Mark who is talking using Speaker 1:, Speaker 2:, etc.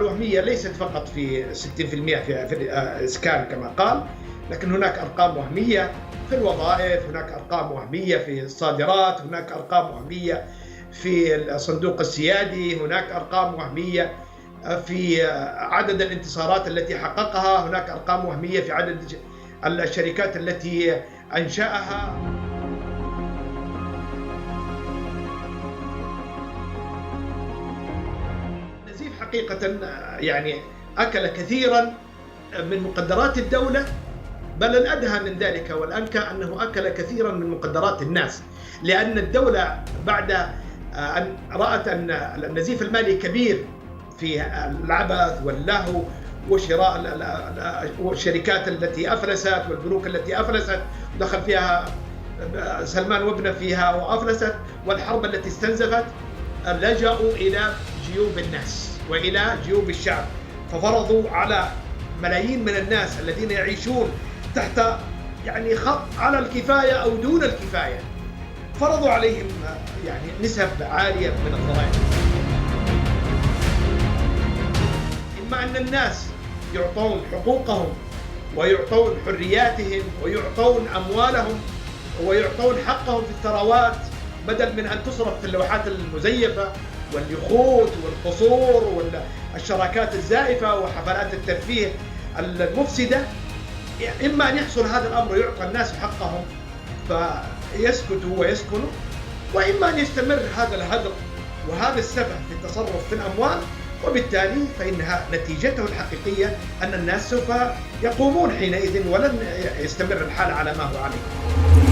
Speaker 1: الوهمية ليست فقط في 60% في الإسكان كما قال، لكن هناك أرقام وهمية في الوظائف، هناك أرقام وهمية في الصادرات، هناك أرقام وهمية في الصندوق السيادي، هناك أرقام وهمية في عدد الانتصارات التي حققها، هناك أرقام وهمية في عدد الشركات التي أنشأها. نزيف حقيقة يعني أكل كثيرا من مقدرات الدولة، بل الأدهى من ذلك والأنكى أنه أكل كثيرا من مقدرات الناس، لأن الدولة بعد أن رأت أن النزيف المالي كبير في العبث واللهو وشراء الشركات التي أفلست والبنوك التي أفلست دخل فيها سلمان وابنه فيها وأفلست، والحرب التي استنزفت، لجأوا إلى جيوب الناس وإلى جيوب الشعب، ففرضوا على ملايين من الناس الذين يعيشون تحت يعني خط على الكفاية أو دون الكفاية، فرضوا عليهم يعني نسب عالية من الضرائب. إما أن الناس يعطون حقوقهم ويعطون حرياتهم ويعطون أموالهم ويعطون حقهم في الثروات، بدل من أن تصرف في اللوحات المزيفة واليخوت والقصور والشراكات الزائفة وحفلات الترفيه المفسدة. إما أن يحصل هذا الأمر ويعطى الناس حقهم فيسكتوا ويسكنوا، وإما أن يستمر هذا الهدر وهذا السفه في التصرف في الأموال، وبالتالي فإنها نتيجته الحقيقية أن الناس سوف يقومون حينئذ ولن يستمر الحال على ما هو عليه.